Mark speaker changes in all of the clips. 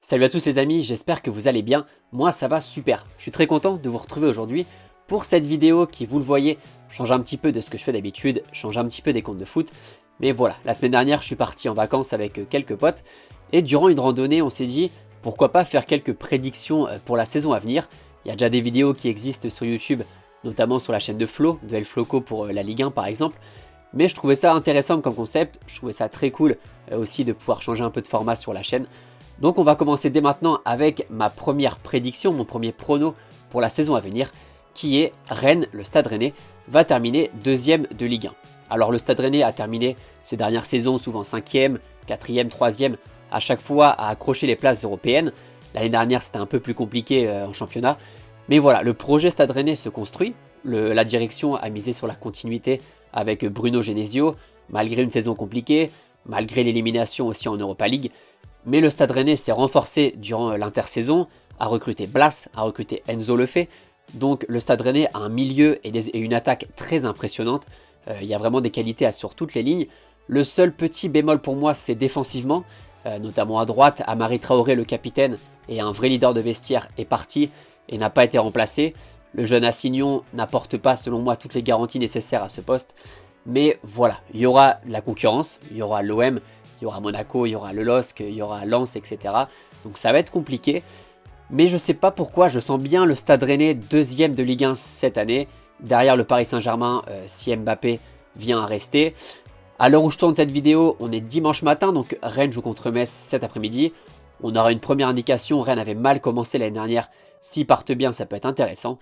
Speaker 1: Salut à tous les amis, j'espère que vous allez bien. Moi ça va super. Je suis très content de vous retrouver aujourd'hui pour cette vidéo qui, vous le voyez, change un petit peu de ce que je fais d'habitude, change un petit peu des comptes de foot. Mais voilà, la semaine dernière je suis parti en vacances avec quelques potes et durant une randonnée on s'est dit pourquoi pas faire quelques prédictions pour la saison à venir. Il y a déjà des vidéos qui existent sur YouTube, notamment sur la chaîne de Flo, de El Floco pour la Ligue 1 par exemple. Mais je trouvais ça intéressant comme concept, je trouvais ça très cool aussi de pouvoir changer un peu de format sur la chaîne. Donc on va commencer dès maintenant avec ma première prédiction, mon premier prono pour la saison à venir, qui est Rennes, le Stade Rennais, va terminer deuxième de Ligue 1. Alors le Stade Rennais a terminé ces dernières saisons souvent 5e, 4e, 3e, à chaque fois à accrocher les places européennes. L'année dernière c'était un peu plus compliqué en championnat. Mais voilà, le projet Stade Rennais se construit. La direction a misé sur la continuité avec Bruno Genesio, malgré une saison compliquée, malgré l'élimination aussi en Europa League. Mais le Stade Rennais s'est renforcé durant l'intersaison, a recruté Blas, a recruté Enzo Lefebvre. Donc le Stade Rennais a un milieu et une attaque très impressionnante. Il y a vraiment des qualités sur toutes les lignes. Le seul petit bémol pour moi, c'est défensivement, notamment à droite. Amari Traoré, le capitaine et un vrai leader de vestiaire, est parti et n'a pas été remplacé. Le jeune Assignon n'apporte pas, selon moi, toutes les garanties nécessaires à ce poste. Mais voilà, il y aura de la concurrence, il y aura l'OM, il y aura Monaco, il y aura le LOSC, il y aura Lens, etc. Donc ça va être compliqué. Mais je sais pas pourquoi, je sens bien le Stade Rennais deuxième de Ligue 1 cette année. Derrière le Paris Saint-Germain, si Mbappé vient à rester. À l'heure où je tourne cette vidéo, on est dimanche matin, donc Rennes joue contre Metz cet après-midi. On aura une première indication, Rennes avait mal commencé l'année dernière. S'ils partent bien, ça peut être intéressant.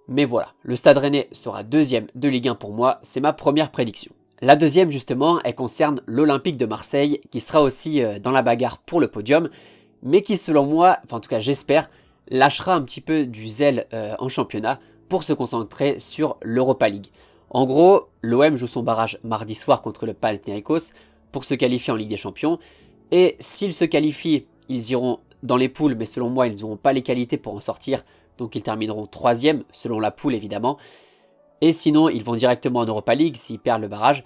Speaker 1: Mais voilà, le Stade Rennais sera deuxième de Ligue 1 pour moi, c'est ma première prédiction. La deuxième justement, elle concerne l'Olympique de Marseille, qui sera aussi dans la bagarre pour le podium, mais qui selon moi, enfin en tout cas j'espère, lâchera un petit peu du zèle en championnat pour se concentrer sur l'Europa League. En gros, l'OM joue son barrage mardi soir contre le Panathinaikos pour se qualifier en Ligue des Champions, et s'ils se qualifient, ils iront dans les poules, mais selon moi ils n'auront pas les qualités pour en sortir, donc ils termineront troisième, selon la poule évidemment. Et sinon, ils vont directement en Europa League s'ils perdent le barrage.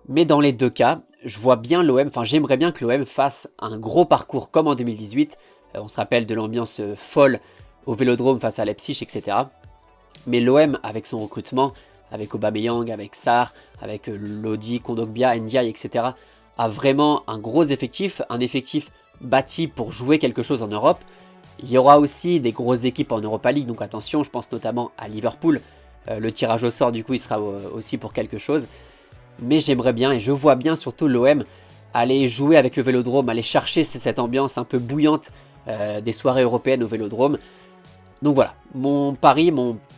Speaker 1: Mais dans les deux cas, je vois bien l'OM, enfin j'aimerais bien que l'OM fasse un gros parcours comme en 2018. On se rappelle de l'ambiance folle au Vélodrome face à Leipzig, etc. Mais l'OM, avec son recrutement, avec Aubameyang, avec Sarr, avec Lodi, Kondogbia, Ndiaye, etc., a vraiment un gros effectif, un effectif bâti pour jouer quelque chose en Europe. Il y aura aussi des grosses équipes en Europa League, donc attention, je pense notamment à Liverpool. Le tirage au sort du coup il sera aussi pour quelque chose. Mais j'aimerais bien et je vois bien surtout l'OM aller jouer avec le Vélodrome, aller chercher cette ambiance un peu bouillante des soirées européennes au Vélodrome. Donc voilà, mon pari,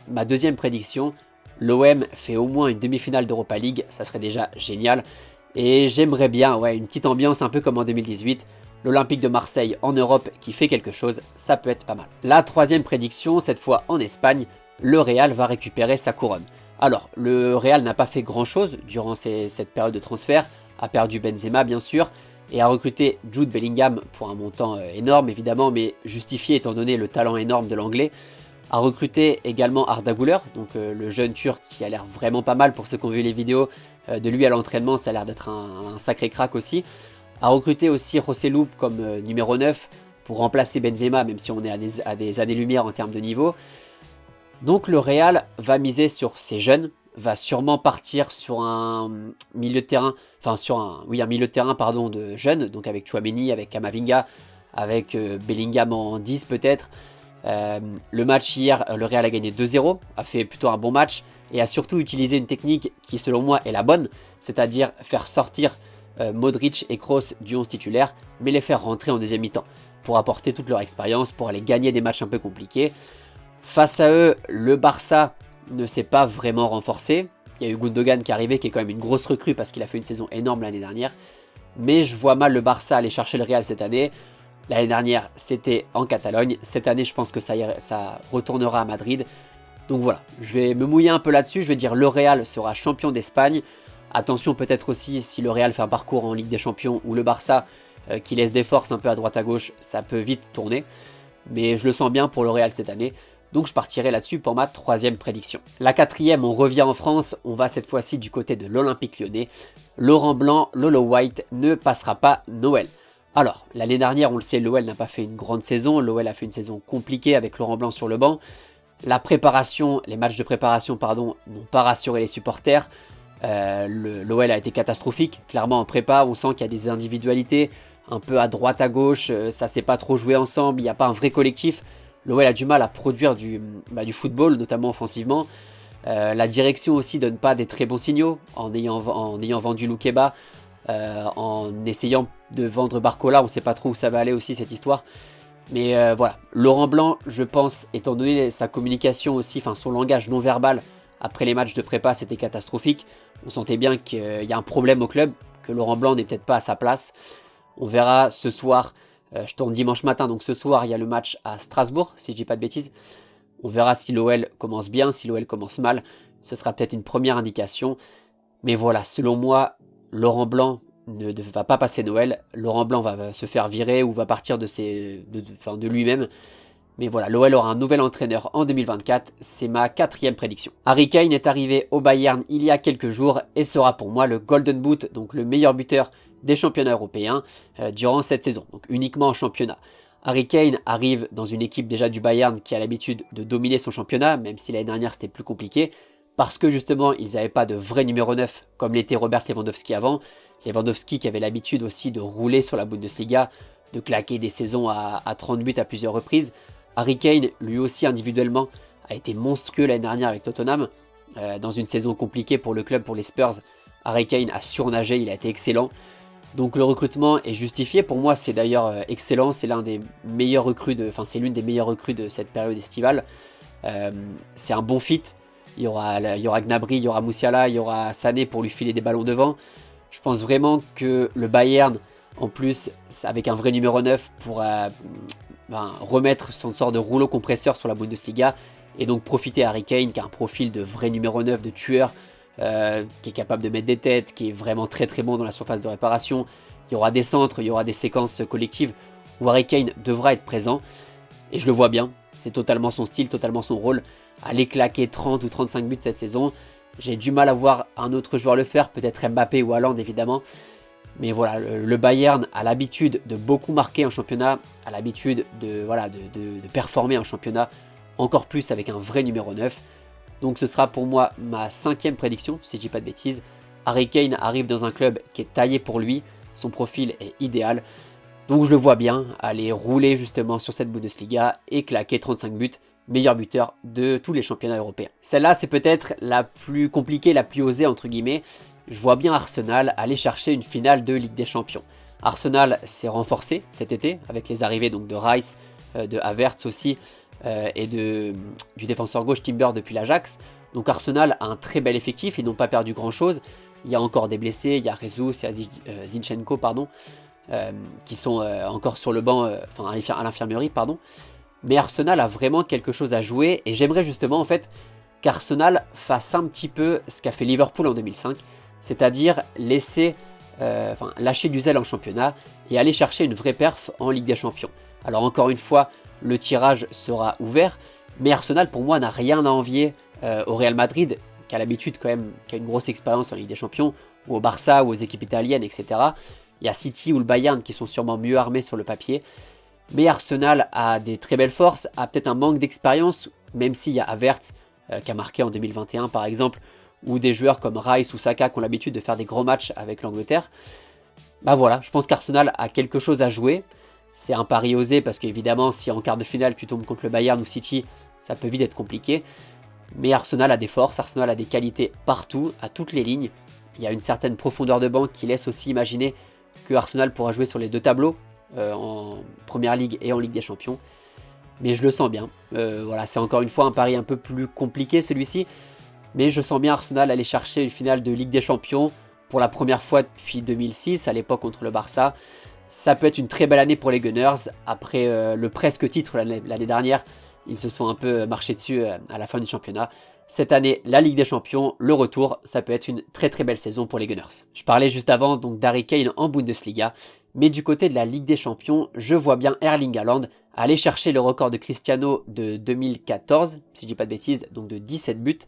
Speaker 1: ma deuxième prédiction, l'OM fait au moins une demi-finale d'Europa League, ça serait déjà génial. Et j'aimerais bien une petite ambiance un peu comme en 2018. L'Olympique de Marseille en Europe qui fait quelque chose, ça peut être pas mal. La troisième prédiction, cette fois en Espagne, le Real va récupérer sa couronne. Alors, le Real n'a pas fait grand chose durant cette période de transfert, a perdu Benzema bien sûr, et a recruté Jude Bellingham pour un montant énorme évidemment, mais justifié étant donné le talent énorme de l'anglais. A recruté également Arda Güler, donc le jeune turc qui a l'air vraiment pas mal pour ceux qui ont vu les vidéos de lui à l'entraînement, ça a l'air d'être un sacré crack aussi. A recruté aussi José comme numéro 9 pour remplacer Benzema, même si on est à des années-lumière en termes de niveau. Donc le Real va miser sur ses jeunes, va sûrement partir sur un milieu de terrain, un milieu de terrain de jeunes, donc avec Tchouaméni, avec Camavinga, avec Bellingham en 10 peut-être. Le match hier, le Real a gagné 2-0, a fait plutôt un bon match et a surtout utilisé une technique qui selon moi est la bonne, c'est-à-dire faire sortir Modric et Kroos du 11 titulaire, mais les faire rentrer en deuxième mi-temps pour apporter toute leur expérience, pour aller gagner des matchs un peu compliqués. Face à eux, le Barça ne s'est pas vraiment renforcé. Il y a eu Gundogan qui est arrivé, qui est quand même une grosse recrue parce qu'il a fait une saison énorme l'année dernière. Mais je vois mal le Barça aller chercher le Real cette année. L'année dernière, c'était en Catalogne. Cette année, je pense que ça retournera à Madrid. Donc voilà, je vais me mouiller un peu là-dessus. Je vais dire le Real sera champion d'Espagne. Attention peut-être aussi si le Real fait un parcours en Ligue des Champions ou le Barça qui laisse des forces un peu à droite à gauche, ça peut vite tourner. Mais je le sens bien pour le Real cette année. Donc je partirai là-dessus pour ma troisième prédiction. La quatrième, on revient en France, on va cette fois-ci du côté de l'Olympique Lyonnais. Laurent Blanc, Lolo White ne passera pas Noël. Alors, l'année dernière, on le sait, l'OL n'a pas fait une grande saison, l'OL a fait une saison compliquée avec Laurent Blanc sur le banc. La préparation, les matchs de préparation, pardon, n'ont pas rassuré les supporters. L'OL a été catastrophique, clairement en prépa, on sent qu'il y a des individualités, un peu à droite à gauche, ça s'est pas trop joué ensemble, il n'y a pas un vrai collectif. L'OL a du mal à produire du football, notamment offensivement. La direction aussi donne pas des très bons signaux, en ayant vendu Loukeba, en essayant de vendre Barcola, on ne sait pas trop où ça va aller aussi cette histoire. Mais voilà, Laurent Blanc, je pense, étant donné sa communication aussi, enfin son langage non verbal, après les matchs de prépa, c'était catastrophique. On sentait bien qu'il y a un problème au club, que Laurent Blanc n'est peut-être pas à sa place. On verra ce soir, je tourne dimanche matin, donc ce soir, il y a le match à Strasbourg, si je dis pas de bêtises. On verra si l'OL commence bien, si l'OL commence mal. Ce sera peut-être une première indication. Mais voilà, selon moi, Laurent Blanc ne va pas passer Noël. Laurent Blanc va se faire virer ou va partir de lui-même. Mais voilà, l'OL aura un nouvel entraîneur en 2024, c'est ma 4e prédiction. Harry Kane est arrivé au Bayern il y a quelques jours et sera pour moi le Golden Boot, donc le meilleur buteur des championnats européens durant cette saison, donc uniquement en championnat. Harry Kane arrive dans une équipe déjà du Bayern qui a l'habitude de dominer son championnat, même si l'année dernière c'était plus compliqué, parce que justement ils n'avaient pas de vrai numéro 9 comme l'était Robert Lewandowski avant. Lewandowski qui avait l'habitude aussi de rouler sur la Bundesliga, de claquer des saisons à 30 buts à plusieurs reprises. Harry Kane, lui aussi individuellement, a été monstrueux l'année dernière avec Tottenham. Dans une saison compliquée pour le club, pour les Spurs, Harry Kane a surnagé, il a été excellent. Donc le recrutement est justifié. Pour moi, c'est d'ailleurs excellent. C'est l'une des meilleures recrues de cette période estivale. C'est un bon fit. Il y aura Gnabry, il y aura Musiala, il y aura Sané pour lui filer des ballons devant. Je pense vraiment que le Bayern, en plus, avec un vrai numéro 9, pourra remettre son sort de rouleau compresseur sur la Bundesliga et donc profiter à Harry Kane qui a un profil de vrai numéro 9, de tueur, qui est capable de mettre des têtes, qui est vraiment très très bon dans la surface de réparation. Il y aura des centres, il y aura des séquences collectives où Harry Kane devra être présent et je le vois bien, c'est totalement son style, totalement son rôle. Aller claquer 30 ou 35 buts cette saison, j'ai du mal à voir un autre joueur le faire, peut-être Mbappé ou Haaland évidemment. Mais voilà, le Bayern a l'habitude de beaucoup marquer en championnat, a l'habitude de performer en championnat, encore plus avec un vrai numéro 9. Donc ce sera pour moi ma 5e prédiction, si je dis pas de bêtises. Harry Kane arrive dans un club qui est taillé pour lui, son profil est idéal. Donc je le vois bien aller rouler justement sur cette Bundesliga et claquer 35 buts, meilleur buteur de tous les championnats européens. Celle-là c'est peut-être la plus compliquée, la plus osée entre guillemets. Je vois bien Arsenal aller chercher une finale de Ligue des Champions. Arsenal s'est renforcé cet été avec les arrivées donc de Rice, de Havertz aussi et du défenseur gauche Timber depuis l'Ajax. Donc Arsenal a un très bel effectif, ils n'ont pas perdu grand chose. Il y a encore des blessés, il y a Jesus, il y a Zinchenko qui sont encore sur le banc, à l'infirmerie pardon. Mais Arsenal a vraiment quelque chose à jouer et j'aimerais justement en fait qu'Arsenal fasse un petit peu ce qu'a fait Liverpool en 2005. C'est-à-dire lâcher du zèle en championnat et aller chercher une vraie perf en Ligue des Champions. Alors encore une fois, le tirage sera ouvert, mais Arsenal pour moi n'a rien à envier au Real Madrid, qui a l'habitude quand même, qui a une grosse expérience en Ligue des Champions, ou au Barça, ou aux équipes italiennes, etc. Il y a City ou le Bayern qui sont sûrement mieux armés sur le papier, mais Arsenal a des très belles forces, a peut-être un manque d'expérience, même s'il y a Havertz qui a marqué en 2021 par exemple, ou des joueurs comme Rice ou Saka qui ont l'habitude de faire des grands matchs avec l'Angleterre. Bah voilà, je pense qu'Arsenal a quelque chose à jouer. C'est un pari osé parce qu'évidemment, si en quart de finale tu tombes contre le Bayern ou City, ça peut vite être compliqué. Mais Arsenal a des forces, Arsenal a des qualités partout, à toutes les lignes. Il y a une certaine profondeur de banc qui laisse aussi imaginer que Arsenal pourra jouer sur les deux tableaux, en Première Ligue et en Ligue des Champions. Mais je le sens bien. Voilà, c'est encore une fois un pari un peu plus compliqué celui-ci. Mais je sens bien Arsenal aller chercher une finale de Ligue des Champions pour la première fois depuis 2006, à l'époque contre le Barça. Ça peut être une très belle année pour les Gunners. Après le presque titre l'année dernière, ils se sont un peu marché dessus à la fin du championnat. Cette année, la Ligue des Champions, le retour, ça peut être une très très belle saison pour les Gunners. Je parlais juste avant donc d'Harry Kane en Bundesliga, mais du côté de la Ligue des Champions, je vois bien Erling Haaland aller chercher le record de Cristiano de 2014, si je dis pas de bêtises, donc de 17 buts,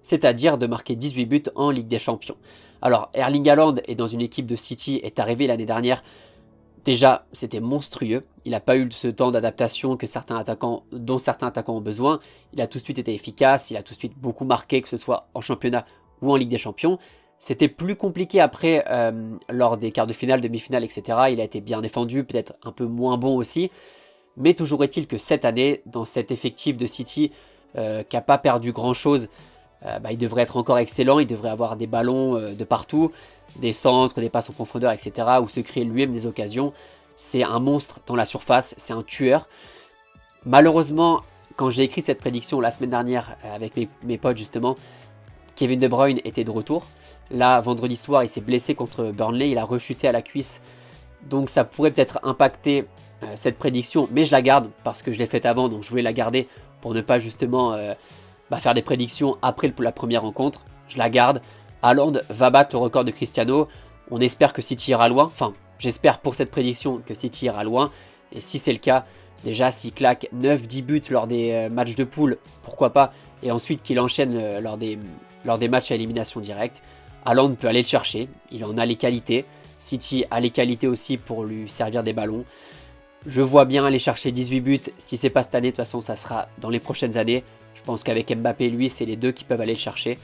Speaker 1: c'est-à-dire de marquer 18 buts en Ligue des Champions. Alors Erling Haaland est dans une équipe de City, est arrivé l'année dernière Déjà, c'était monstrueux. Il n'a pas eu ce temps d'adaptation dont certains attaquants ont besoin. Il a tout de suite été efficace, il a tout de suite beaucoup marqué, que ce soit en championnat ou en Ligue des Champions. C'était plus compliqué après, lors des quarts de finale, demi-finale, etc. Il a été bien défendu, peut-être un peu moins bon aussi. Mais toujours est-il que cette année, dans cet effectif de City, qui n'a pas perdu grand-chose, il devrait être encore excellent. Il devrait avoir des ballons de partout, des centres, des passes en profondeur, etc. Ou se créer lui-même des occasions. C'est un monstre dans la surface, c'est un tueur. Malheureusement, quand j'ai écrit cette prédiction la semaine dernière avec mes potes justement, Kevin De Bruyne était de retour. Là, vendredi soir, il s'est blessé contre Burnley, il a rechuté à la cuisse. Donc ça pourrait peut-être impacter cette prédiction, mais je la garde parce que je l'ai faite avant, donc je voulais la garder pour ne pas justement faire des prédictions après la première rencontre. Je la garde. Haaland va battre le record de Cristiano. On espère que City ira loin. Enfin, j'espère pour cette prédiction que City ira loin. Et si c'est le cas, déjà s'il claque 9-10 buts lors des matchs de poule, pourquoi pas. Et ensuite qu'il enchaîne lors des matchs à élimination directe. Haaland peut aller le chercher, il en a les qualités. City a les qualités aussi pour lui servir des ballons. Je vois bien aller chercher 18 buts, si c'est pas cette année, de toute façon ça sera dans les prochaines années. Je pense qu'avec Mbappé et lui, c'est les deux qui peuvent aller le chercher.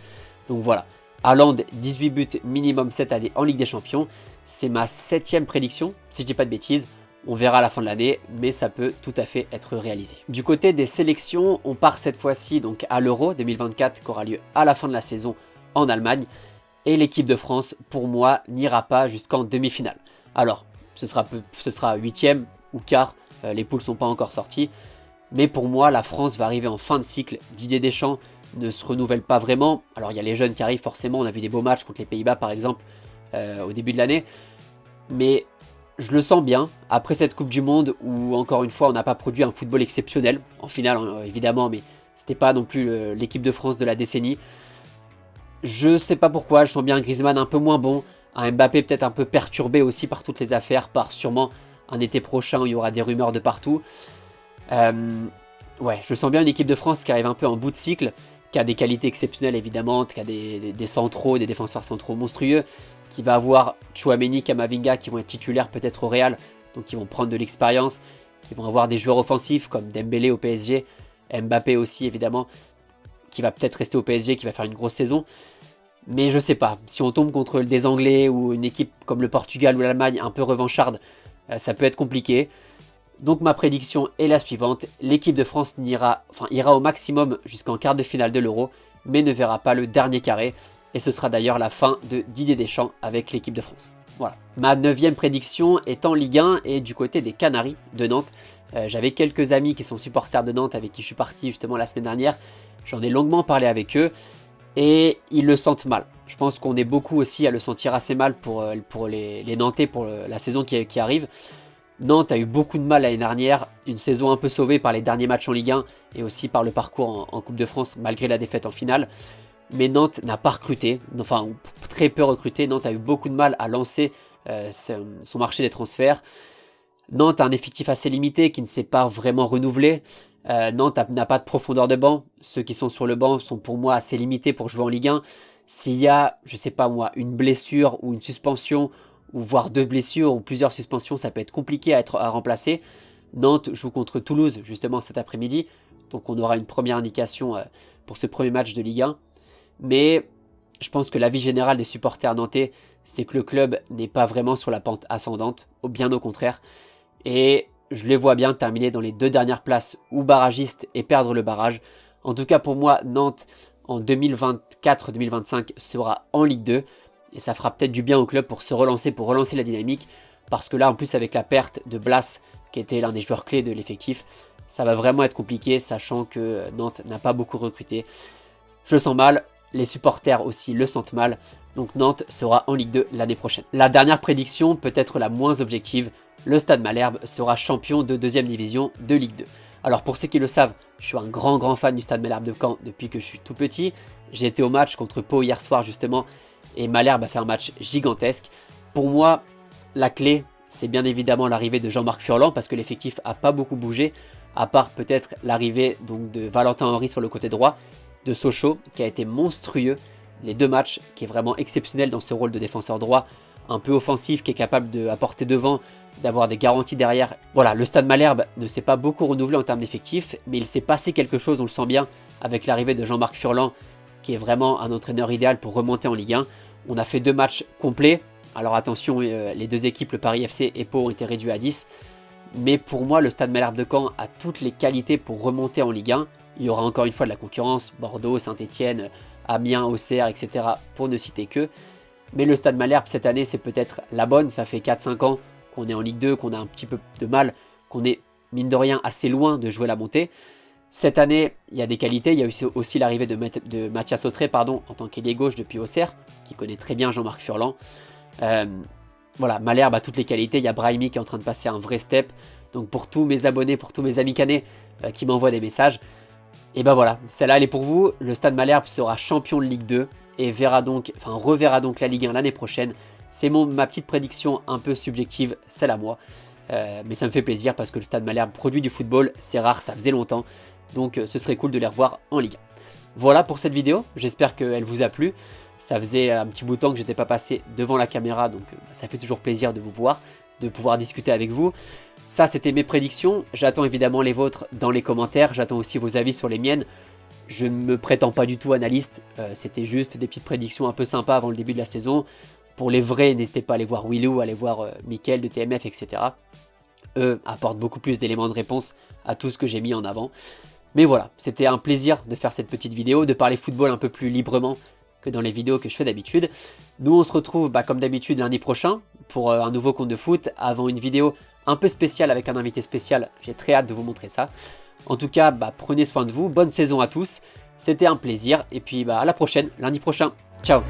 Speaker 1: Donc voilà, Haaland, 18 buts minimum cette année en Ligue des Champions. C'est ma 7e prédiction, si je dis pas de bêtises. On verra à la fin de l'année, mais ça peut tout à fait être réalisé. Du côté des sélections, on part cette fois-ci donc à l'Euro 2024 qui aura lieu à la fin de la saison en Allemagne. Et l'équipe de France, pour moi, n'ira pas jusqu'en demi-finale. Alors, ce sera 8e ou quart, les poules sont pas encore sorties. Mais pour moi, la France va arriver en fin de cycle. Didier Deschamps ne se renouvelle pas vraiment. Alors, il y a les jeunes qui arrivent forcément. On a vu des beaux matchs contre les Pays-Bas, par exemple, au début de l'année. Mais je le sens bien. Après cette Coupe du Monde, où encore une fois, on n'a pas produit un football exceptionnel. En finale, évidemment, mais c'était pas non plus l'équipe de France de la décennie. Je sais pas pourquoi, je sens bien Griezmann un peu moins bon. Un Mbappé peut-être un peu perturbé aussi par toutes les affaires, par sûrement un été prochain où il y aura des rumeurs de partout. Ouais, je sens bien une équipe de France qui arrive un peu en bout de cycle, qui a des qualités exceptionnelles évidemment, qui a des centraux, des défenseurs centraux monstrueux, qui va avoir Tchouaméni, Camavinga qui vont être titulaires peut-être au Real, donc qui vont prendre de l'expérience, qui vont avoir des joueurs offensifs comme Dembélé au PSG, Mbappé aussi évidemment, qui va peut-être rester au PSG, qui va faire une grosse saison. Mais je sais pas, si on tombe contre des Anglais ou une équipe comme le Portugal ou l'Allemagne un peu revancharde, ça peut être compliqué. Donc ma prédiction est la suivante, l'équipe de France ira au maximum jusqu'en quart de finale de l'Euro, mais ne verra pas le dernier carré, et ce sera d'ailleurs la fin de Didier Deschamps avec l'équipe de France. Voilà. Ma 9e prédiction est en Ligue 1 et du côté des Canaries de Nantes. J'avais quelques amis qui sont supporters de Nantes avec qui je suis parti justement la semaine dernière. J'en ai longuement parlé avec eux et ils le sentent mal. Je pense qu'on est beaucoup aussi à le sentir assez mal pour les Nantais pour la saison qui arrive. Nantes a eu beaucoup de mal l'année dernière, une saison un peu sauvée par les derniers matchs en Ligue 1 et aussi par le parcours en Coupe de France malgré la défaite en finale. Mais Nantes n'a pas recruté, enfin très peu recruté. Nantes a eu beaucoup de mal à lancer son marché des transferts. Nantes a un effectif assez limité qui ne s'est pas vraiment renouvelé. Nantes n'a pas de profondeur de banc. Ceux qui sont sur le banc sont pour moi assez limités pour jouer en Ligue 1. S'il y a, je sais pas moi, une blessure ou une suspension, ou voire 2 blessures ou plusieurs suspensions, ça peut être compliqué à remplacer. Nantes joue contre Toulouse justement cet après-midi. Donc on aura une première indication pour ce premier match de Ligue 1. Mais je pense que l'avis général des supporters nantais, c'est que le club n'est pas vraiment sur la pente ascendante, bien au contraire. Et je les vois bien terminer dans les 2 dernières places ou barragistes et perdre le barrage. En tout cas pour moi, Nantes en 2024-2025 sera en Ligue 2. Et ça fera peut-être du bien au club pour relancer la dynamique. Parce que là en plus avec la perte de Blas, qui était l'un des joueurs clés de l'effectif, ça va vraiment être compliqué, sachant que Nantes n'a pas beaucoup recruté. Je le sens mal. Les supporters aussi le sentent mal, donc Nantes sera en Ligue 2 l'année prochaine. La dernière prédiction, peut-être la moins objective, le Stade Malherbe sera champion de 2e division de Ligue 2. Alors pour ceux qui le savent, je suis un grand fan du Stade Malherbe de Caen depuis que je suis tout petit. J'ai été au match contre Pau hier soir justement, et Malherbe a fait un match gigantesque. Pour moi, la clé, c'est bien évidemment l'arrivée de Jean-Marc Furlan, parce que l'effectif n'a pas beaucoup bougé, à part peut-être l'arrivée donc de Valentin Henry sur le côté droit, de Sochaux qui a été monstrueux les 2 matchs, qui est vraiment exceptionnel dans ce rôle de défenseur droit, un peu offensif, qui est capable d'apporter devant, d'avoir des garanties derrière. Voilà, le Stade Malherbe ne s'est pas beaucoup renouvelé en termes d'effectifs, mais il s'est passé quelque chose, on le sent bien, avec l'arrivée de Jean-Marc Furlan, qui est vraiment un entraîneur idéal pour remonter en Ligue 1. On a fait 2 matchs complets. Alors attention, les 2 équipes, le Paris FC et Pau, ont été réduits à 10. Mais pour moi, le Stade Malherbe de Caen a toutes les qualités pour remonter en Ligue 1. Il y aura encore une fois de la concurrence, Bordeaux, Saint-Etienne, Amiens, Auxerre, etc. pour ne citer que. Mais le Stade Malherbe, cette année, c'est peut-être la bonne. Ça fait 4-5 ans qu'on est en Ligue 2, qu'on a un petit peu de mal, qu'on est, mine de rien, assez loin de jouer la montée. Cette année, il y a des qualités. Il y a eu aussi l'arrivée de Mathias Autré, en tant qu'ailier gauche depuis Auxerre, qui connaît très bien Jean-Marc Furlan. Voilà, Malherbe a toutes les qualités. Il y a Brahimi qui est en train de passer un vrai step. Donc pour tous mes abonnés, pour tous mes amis canets qui m'envoient des messages, et ben voilà, celle-là elle est pour vous. Le Stade Malherbe sera champion de Ligue 2 et reverra donc la Ligue 1 l'année prochaine. C'est ma petite prédiction un peu subjective, celle à moi. Mais ça me fait plaisir parce que le Stade Malherbe produit du football, c'est rare, ça faisait longtemps. Donc ce serait cool de les revoir en Ligue 1. Voilà pour cette vidéo, j'espère qu'elle vous a plu. Ça faisait un petit bout de temps que j'étais pas passé devant la caméra, donc ça fait toujours plaisir de vous voir, de pouvoir discuter avec vous. Ça, c'était mes prédictions. J'attends évidemment les vôtres dans les commentaires. J'attends aussi vos avis sur les miennes. Je ne me prétends pas du tout analyste. C'était juste des petites prédictions un peu sympas avant le début de la saison. Pour les vrais, n'hésitez pas à aller voir Willou, à aller voir Mickaël de TMF, etc. Eux apportent beaucoup plus d'éléments de réponse à tout ce que j'ai mis en avant. Mais voilà, c'était un plaisir de faire cette petite vidéo, de parler football un peu plus librement que dans les vidéos que je fais d'habitude. Nous, on se retrouve comme d'habitude lundi prochain pour un nouveau compte de foot avant une vidéo un peu spéciale avec un invité spécial. J'ai très hâte de vous montrer ça. En tout cas, prenez soin de vous. Bonne saison à tous. C'était un plaisir. Et puis à la prochaine, lundi prochain. Ciao.